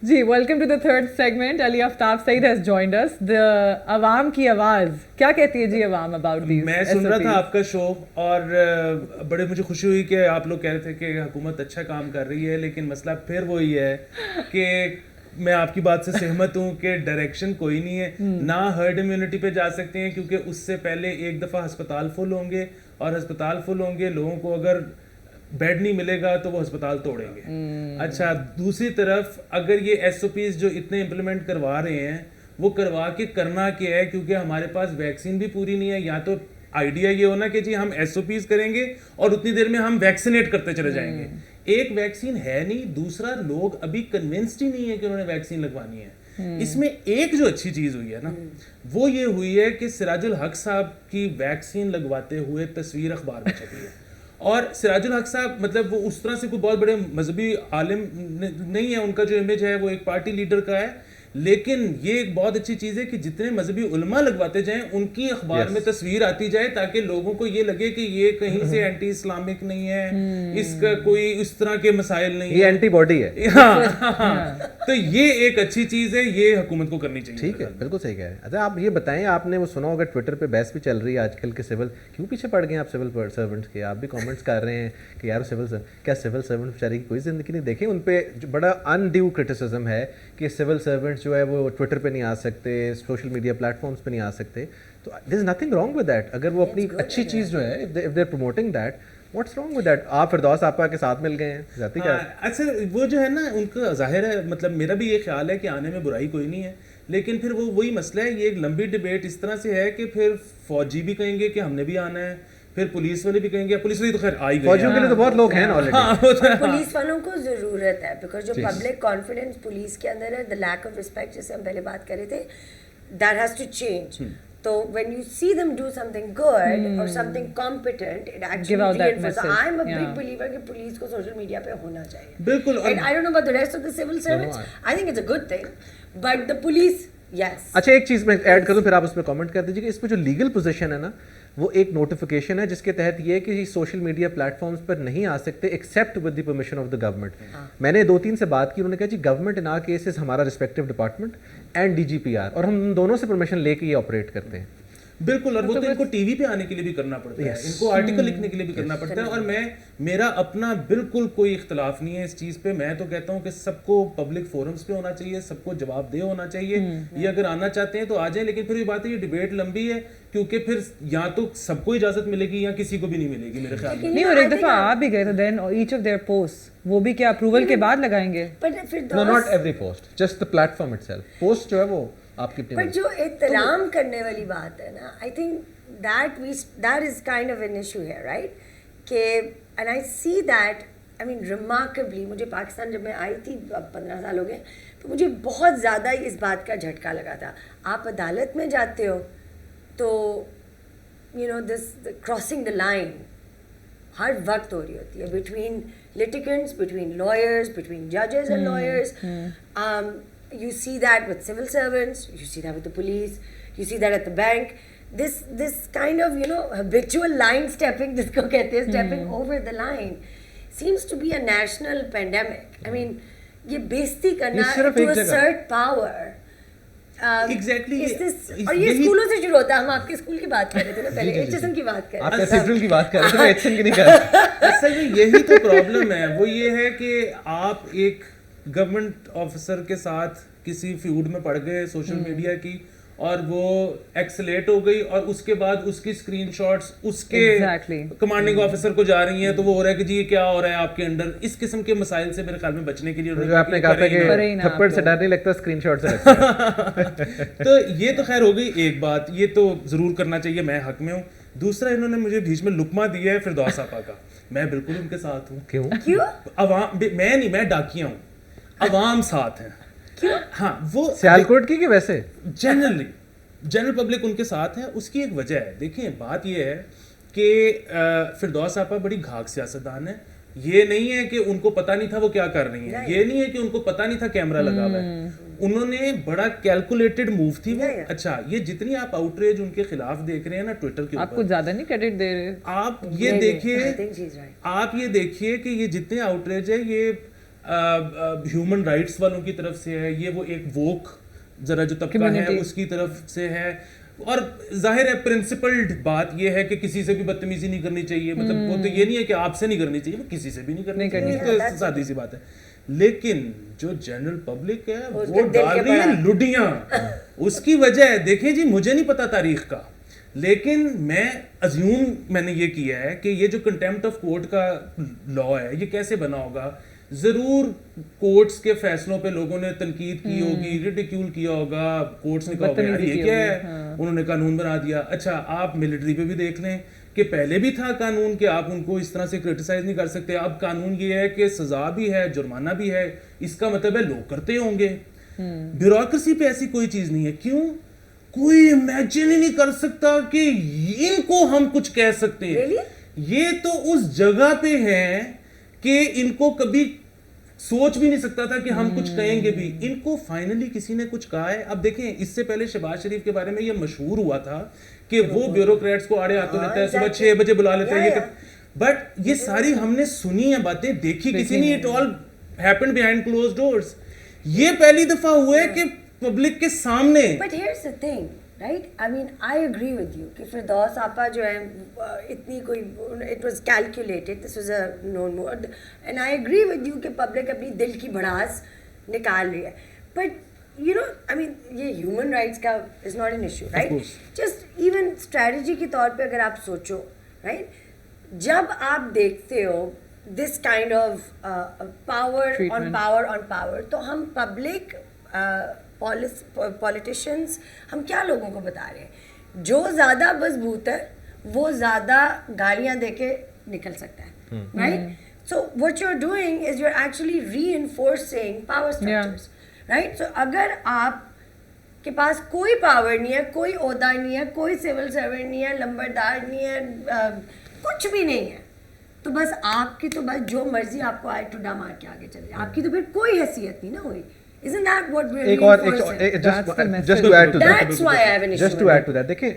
G welcome to the third segment. Ali Aftab Saeed has joined us. The عوام کی آواز کیا کہتی ہے جی عوام اباؤٹ دیز؟ میں سن رہا تھا آپ کا شو اور بڑے مجھے خوشی ہوئی کہ آپ لوگ کہہ رہے تھے کہ حکومت اچھا کام کر رہی ہے, لیکن مسئلہ پھر وہی ہے کہ میں آپ کی بات سے سہمت ہوں کہ ڈائریکشن کوئی نہیں ہے. نہ ہرڈ امیونٹی پہ جا سکتے ہیں کیونکہ اس سے پہلے ایک دفعہ ہسپتال فل ہوں گے, اور ہسپتال فل ہوں گے, لوگوں کو اگر بیڈ نہیں ملے گا تو وہ ہسپتال توڑیں گے. اچھا, دوسری طرف اگر یہ ایس او پیز جو اتنے امپلیمنٹ کروا رہے ہیں وہ کروا کے کرنا کیا ہے, کیونکہ ہمارے پاس ویکسین بھی پوری نہیں ہے. یا تو آئیڈیا یہ ہونا کہ جی ہم ایس او پیز کریں گے اور اتنی دیر میں ہم ویکسینیٹ کرتے چلے جائیں گے. ایک ویکسین ہے نہیں, دوسرا لوگ ابھی کنونسڈ ہی نہیں ہے کہ انہوں نے ویکسین لگوانی ہے. اس میں ایک جو اچھی چیز ہوئی ہے نا وہ یہ ہوئی ہے کہ سراج الحق صاحب کی ویکسین لگواتے ہوئے تصویر اخبار میں چھپی ہے. اور سراج الحق صاحب مطلب وہ اس طرح سے کوئی بہت بڑے مذہبی عالم نہیں ہے, ان کا جو امیج ہے وہ ایک پارٹی لیڈر کا ہے, لیکن یہ ایک بہت اچھی چیز ہے کہ جتنے مذہبی علماء لگواتے جائیں ان کی اخبار میں تصویر آتی جائے تاکہ لوگوں کو یہ لگے کہ یہ کہیں سے اینٹی اسلامک نہیں ہے, اس کا کوئی اس طرح کے مسائل نہیں, یہ اینٹی باڈی ہے. ہاں, تو یہ ایک اچھی چیز ہے, یہ حکومت کو کرنی چاہیے. ٹھیک ہے, بالکل صحیح کہہ رہے ہیں. اچھا آپ یہ بتائیں, آپ نے وہ سنا ہوگا ٹویٹر پہ بحث بھی چل رہی ہے آج کل کے سول کیوں پیچھے پڑ گئے ہیں آپ سول سرونٹس کے. آپ بھی کامنٹس کر رہے ہیں کہ یار سول سرونٹ بیچارے کی کوئی زندگی نہیں. دیکھیں ان پہ بڑا ان ڈیو کرٹیسزم ہے کہ سول سرونٹس جو ہے وہ ٹویٹر پہ نہیں آ سکتے, سوشل میڈیا پلیٹ فارمس پہ نہیں آ سکتے. تو there is nothing wrong with that. اگر وہ اپنی اچھی چیز جو ہے if they are promoting that, what's wrong with that. آپ فردوس آپا کے ساتھ مل گئے ہیں ذاتی کیا. اچھا وہ جو ہے نا ان کا ظاہر ہے, مطلب میرا بھی یہ خیال ہے کہ آنے میں برائی کوئی نہیں ہے, لیکن پھر وہ وہی مسئلہ ہے, یہ ایک لمبی ڈبیٹ اس طرح سے ہے کہ پھر فوجی بھی کہیں گے کہ ہم نے بھی آنا ہے, پھر پولیس والے بھی کہیں گے, پولیس والے تو خیر آ ہی گئے, فوجیوں کے لیے تو بہت لوگ ہیں آلریڈی. پولیس والوں کو ضرورت ہے بیکاز جو پبلک کانفیڈنس پولیس کے اندر ہے, دا لیک آف رسپیکٹ جیسے ہم پہلے بات کر رہے تھے, دیٹ ہیز ٹو چینج. تو when you see them do something good or something competent, it actually reinforces. I'm a big believer کہ پولیس کو سوشل میڈیا پہ ہونا چاہیے. بالکل. And I don't know about the rest of the civil servants. I think it's a good thing. But the police, yes. اچھا ایک چیز میں ایڈ کر دوں پھر آپ اس پہ کامنٹ کر دیجیے کہ اس پہ جو لیگل پوزیشن ہے نا وہ ایک نوٹیفیکیشن ہے جس کے تحت یہ ہے کہ سوشل میڈیا پلیٹ فارمس پر نہیں آ سکتے except with the permission of the government. میں نے 2-3 سے بات کی, انہوں نے کہا جی گورنمنٹ ان آر کیسز ہمارا respective department and D G P R, اور ہم دونوں سے پرمیشن لے کے یہ آپریٹ کرتے ہیں. بالکل. اور وہ تو ان کو ٹی وی پہ آنے کے لیے بھی کرنا پڑتا ہے, ان کو آرٹیکل لکھنے کے لیے بھی کرنا پڑتا ہے. اور میرا اپنا بالکل کوئی اختلاف نہیں ہے اس چیز پہ. میں تو کہتا ہوں کہ سب کو پبلک فورمز پہ ہونا چاہیے, سب کو جواب دہ ہونا چاہیے. یہ اگر آنا چاہتے ہیں تو آ جائیں, لیکن پھر یہ بات ہے یہ ڈبیٹ لمبی ہے کیونکہ پھر یا تو سب کو اجازت ملے گی یا کسی کو بھی نہیں ملے گی میرے خیال میں. نہیں, اور ایک دفعہ آپ بھی گئے تھے then each of their post وہ بھی کیا اپروول کے بعد لگائیں گے؟ No not every post, just the platform itself. Post جو ہے وہ آپ کی پر جو احترام کرنے والی بات ہے نا, I think that is kind of an issue here, right? کہ and I see that, I mean remarkably, مجھے پاکستان جب میں آئی تھی اب 15 سال ہو گئے, تو مجھے بہت زیادہ اس بات کا جھٹکا لگا تھا. آپ عدالت میں جاتے ہو تو you know this crossing the line ہر وقت ہو رہی ہوتی ہے between litigants, between lawyers, between judges and lawyers. You see that with civil servants, you see that with the police, you see that at the bank. This kind of, you know, habitual line stepping, جس کو کہتے ہیں stepping over the line, seems to be a national pandemic. I mean, یہ بےزتی کرنا to assert power. Exactly. اور یہ اسکولوں سے شروع ہوتا ہے. ہم آپ کے اسکول کی بات کر رہے تھے نا پہلے, ایچ کی بات کر رہے تھے, آپ کیتھیڈرل کی بات کر رہے تھے, ایچ کی نہیں کر رہے. اصل میں یہی تو پرابلم ہے, وہ یہ ہے کہ آپ ایک گورنمنٹ آفیسر کے ساتھ کسی فیوڈ میں پڑ گئے سوشل میڈیا کی, اور وہ ایکسلیٹ ہو گئی, اور اس کے بعد اس کی اسکرین شاٹس اس کے کمانڈنگ آفیسر کو جا رہی ہیں, تو وہ ہو رہا ہے کہ جی یہ کیا ہو رہا ہے آپ کے انڈر. اس قسم کے مسائل سے میرے خیال میں بچنے کے لیے آپ نے کہا تھا کہ تھپڑ سے ڈر نہیں لگتا, اسکرین شاٹ سے لگتا ہے. تو یہ تو خیر ہو گئی ایک بات, یہ تو ضرور کرنا چاہیے, میں حق میں ہوں. دوسرا انہوں نے مجھے بیچ میں لقمہ دیا ہے فردوس آپا کا, میں بالکل ان کے ساتھ ہوں. کیوں؟ عوام میں نہیں, میں ڈاکیا ہوں, عوام ساتھ ہیں. ہاں وہ سیالکوٹ کی کہ ویسے جنرل پبلک ان کے ساتھ ہے. اس کی ایک وجہ ہے, دیکھیں بات یہ ہے کہ فردوس آپا بڑی گھاگ سیاستدان ہے. یہ نہیں ہے کہ ان کو پتہ نہیں تھا وہ کیا کر رہی ہیں, یہ نہیں ہے کہ ان کو پتہ نہیں تھا کیمرہ لگا ہوا ہے. انہوں نے بڑا کیلکولیٹڈ موو تھی وہ. اچھا یہ جتنی آپ آؤٹریج ان کے خلاف دیکھ رہے ہیں نا ٹویٹر کے اوپر, آپ کچھ زیادہ نہیں کریڈٹ دے رہے. آپ یہ دیکھیے کہ یہ جتنے آؤٹریج ہے یہ ہیومن رائٹس والوں کی طرف سے ہے, یہ وہ ایک ووک ذرا جو طبقہ ہے اس کی طرف سے ہے, اور ظاہر ہے پرنسپلڈ بات یہ ہے کہ کسی سے بھی بدتمیزی نہیں کرنی چاہیے, مطلب وہ تو یہ نہیں ہے کہ آپ سے نہیں کرنی چاہیے, وہ کسی سے بھی نہیں کرنی چاہیے, تو سادی سی بات ہے. لیکن جو جنرل پبلک ہے وہ ڈال رہی ہے لڈیاں, اس کی وجہ ہے, دیکھیں جی مجھے نہیں پتا تاریخ کا, لیکن میں ازیوم میں نے یہ کیا ہے کہ یہ جو کنٹیمپٹ آف کورٹ کا لا ہے یہ کیسے بنا ہوگا, ضرور کورٹس کے فیصلوں پہ لوگوں نے تنقید کی ہوگی, ریڈیکیول کیا ہوگا, کورٹس نے کہا ہوگا یار یہ کیا ہے, انہوں نے قانون بنا دیا. اچھا آپ ملٹری پہ بھی دیکھ لیں کہ پہلے بھی تھا قانون کہ آپ ان کو اس طرح سے کرٹیسائز نہیں کر سکتے, اب قانون یہ ہے کہ سزا بھی ہے, جرمانہ بھی ہے, اس کا مطلب ہے لوگ کرتے ہوں گے. بیوروکریسی پہ ایسی کوئی چیز نہیں ہے. کیوں؟ کوئی امیجن ہی نہیں کر سکتا کہ ان کو ہم کچھ کہہ سکتے ہیں. یہ تو اس جگہ پہ ہیں کہ ان کو کبھی سوچ بھی نہیں سکتا تھا کہ ہم کچھ کہیں گے بھی. ان کو فائنلی کسی نے کچھ کہا ہے. اب دیکھیں اس سے پہلے شہباز شریف کے بارے میں یہ مشہور ہوا تھا کہ وہ بیوروکریٹس کو آڑے ہاتھوں لیتا ہے, صبح 6 بجے بلا لیتا ہے, بٹ یہ ساری ہم نے سنی ہیں باتیں, دیکھی کسی نے, it all happened behind closed doors. یہ پہلی دفعہ ہوا ہے کہ پبلک کے سامنے. But here's the thing, right, I mean I agree with you کہ فردوس آپا جو ہے اتنی کوئی, it was calculated, this was a known word, and I agree with you کہ پبلک اپنی دل کی بھڑاس نکال رہی ہے. But you know, I mean, یہ ہیومن رائٹس کا is not an issue, right, just even strategy کے طور پہ اگر آپ سوچو, رائٹ, جب آپ دیکھتے ہو this kind of power on power on power, تو ہم پبلک پولیٹیشینس ہم کیا لوگوں کو بتا رہے ہیں, جو زیادہ مضبوط ہے وہ زیادہ گالیاں دے کے نکل سکتا ہے, right. So what you are doing is you are actually reinforcing power structures, right. So اگر آپ کے پاس کوئی پاور نہیں ہے, کوئی عہدہ نہیں ہے, کوئی سول سرونٹ نہیں ہے, لمبردار نہیں ہے, کچھ بھی نہیں ہے, تو بس آپ کی تو بس جو مرضی آپ کو آئے ٹوڈا مار کے آگے چلے, آپ کی تو پھر کوئی حیثیت نہیں نا ہوئی. Isn't that what we're reinforcing? Just to add to that, That's why I have an issue. Just to add to that, دیکھیں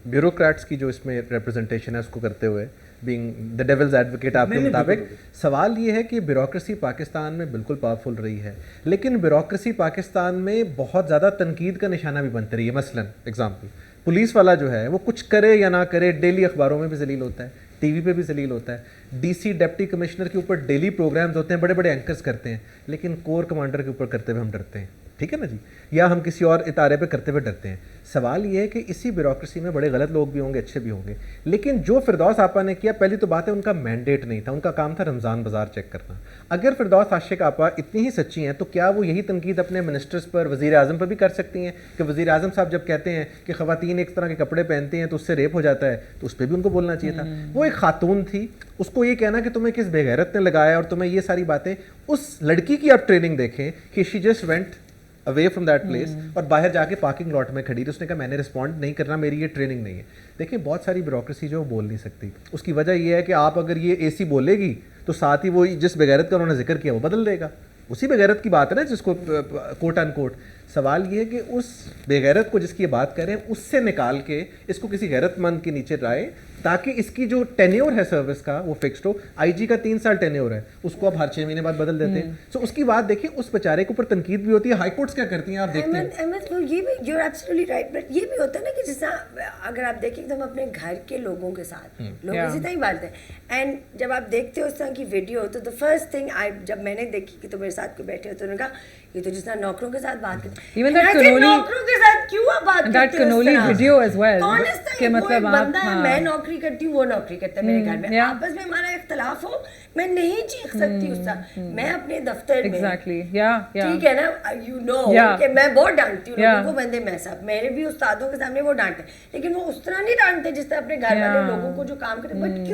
بیوروکریٹس کی جو اس میں ریپرزنٹیشن ہے اس کو کرتے ہوئے being the devil's advocate آپ کے مطابق, سوال یہ ہے کہ بیوروکریسی پاکستان میں بالکل پاورفل رہی ہے, لیکن بیوروکریسی پاکستان میں بہت زیادہ تنقید کا نشانہ بھی بنتی رہی ہے. مثلاً ایگزامپل, پولیس والا جو ہے وہ کچھ کرے یا نہ کرے ڈیلی اخباروں میں بھی ذلیل ہوتا ہے, ٹی وی پہ بھی ذلیل ہوتا ہے, ڈی سی ڈپٹی کمشنر کے اوپر ڈیلی پروگرامز ہوتے ہیں, بڑے بڑے اینکرز کرتے ہیں, لیکن کور کمانڈر کے اوپر کرتے ہوئے ہم ڈرتے ہیں, ٹھیک ہے نا جی, یا ہم کسی اور ادارے پہ کرتے ہوئے ڈرتے ہیں. سوال یہ ہے کہ اسی بیوروکریسی میں بڑے غلط لوگ بھی ہوں گے, اچھے بھی ہوں گے, لیکن جو فردوس آپا نے کیا, پہلی تو بات ہے ان کا مینڈیٹ نہیں تھا, ان کا کام تھا رمضان بازار چیک کرنا. اگر فردوس عاشق آپا اتنی ہی سچی ہیں تو کیا وہ یہی تنقید اپنے منسٹرز پر, وزیر اعظم پر بھی کر سکتی ہیں کہ وزیر اعظم صاحب جب کہتے ہیں کہ خواتین ایک طرح کے کپڑے پہنتی ہیں تو اس سے ریپ ہو جاتا ہے, تو اس پہ بھی ان کو بولنا چاہیے تھا. وہ ایک خاتون تھی, اس کو یہ کہنا کہ تمہیں کس بے غیرت نے لگایا اور تمہیں یہ ساری باتیں, اس لڑکی کی آپ ٹریننگ دیکھیں کہ she just went away from that place اور باہر جا کے پارکنگ لاٹ میں کھڑی, اس نے کہا میں نے رسپونڈ نہیں کرنا, میری یہ ٹریننگ نہیں ہے. دیکھیں بہت ساری بیوروکریسی جو بول نہیں سکتی, اس کی وجہ یہ ہے کہ آپ اگر یہ اے سی بولے گی تو ساتھ ہی وہ جس بغیرت کا انہوں نے ذکر کیا وہ بدل دے گا, اسی بغیرت کی بات ہے نا جس کو کوٹ ان کوٹ. سوال یہ ہے کہ اس بغیرت کو جس کی یہ بات کر رہے ہیں اس سے نکال کے اس کو کسی غیرت مند کے نیچے لائے تاکہ اس کی جو ٹینیور ہے سروس کا وہ فکسڈ ہو. آئی جی کا 3 سال ٹینیور ہے, اس کو اب ہر 6 مہینے بعد بدل دیتے ہیں. سو اس کی بات دیکھیں, اس بیچارے کے اوپر تنقید بھی ہوتی ہے, ہائی کورٹس کیا کرتی ہیں آپ دیکھتے ہیں. احمد یہ بھی you are absolutely right, but یہ بھی ہوتا ہے نا کہ جس طرح اگر آپ دیکھیں تو ہم اپنے گھر کے لوگوں کے ساتھ لوگ اسی طرح ہی بات ہیں, اینڈ جب آپ دیکھتے ہو اس طرح کی ویڈیو تو دا فرسٹ تھنگ جب میں نے دیکھی کہ تو میرے ساتھ کوئی بیٹھے ہو تو انہوں نے کہا یہ تو جس طرح نوکروں کے ساتھ بات کرتے ہیں, نوکروں کے ساتھ کیوں آپ بات کرتے ہو اس طرح, کون اس طرح کوئی بندہ ہے میں نوکری کرتی ہوں وہ نوکری کرتا ہے میرے گھر میں, آپس میں ہمارا اختلاف ہو میں نہیں چیخ سکتی اس طرح, میں اپنے دفتر میں ٹھیک ہے نا, یو نو کہ میں بہت ڈانٹتی ہوں لوگوں کو, بندے میں سب میرے بھی استادوں کے سامنے وہ ڈانٹتے ہیں, لیکن وہ اس طرح نہیں ڈانٹتے جس طرح اپنے گھر والے لوگوں کو جو کام کرتے. بٹ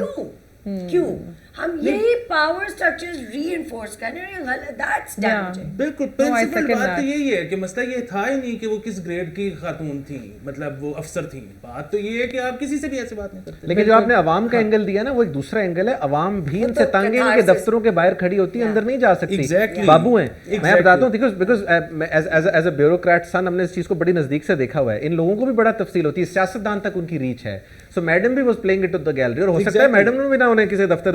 کیوں ہم یہی پاور اسٹرکچرز ری انفورس کر رہے ہیں, دیٹس ڈیمیجنگ. بالکل پرنسپل بات تو یہی ہے کہ مسئلہ یہ تھا ہی نہیں کہ وہ کس گریڈ کی خاتون تھی, مطلب وہ افسر تھی. بات تو یہ ہے کہ آپ کسی سے بھی ایسی بات نہیں کرتے. لیکن جو آپ نے عوام کا اینگل دیا نا وہ ایک دوسرا اینگل ہے, عوام بھی ان سے تنگ ہے, ان کے دفتروں کے باہر کھڑی ہوتی ہے, اندر نہیں جا سکتی, بابو ہیں. میں بتاتا ہوں بیکاز ایز اے بیوروکریٹ سن ہم نے اس چیز کو بڑی نزدیک سے دیکھا ہوا ہے, ان لوگوں کو بھی بڑا تفصیل ہوتی ہے, سیاستدان تک ان کی ریچ ہے. سو میڈم بھی was playing it to the gallery, اور ہو سکتا ہے میڈم نے بھی نہ انہیں کسی دفتر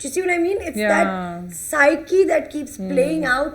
You see what I mean? It's that psyche that keeps playing out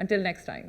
Until next time.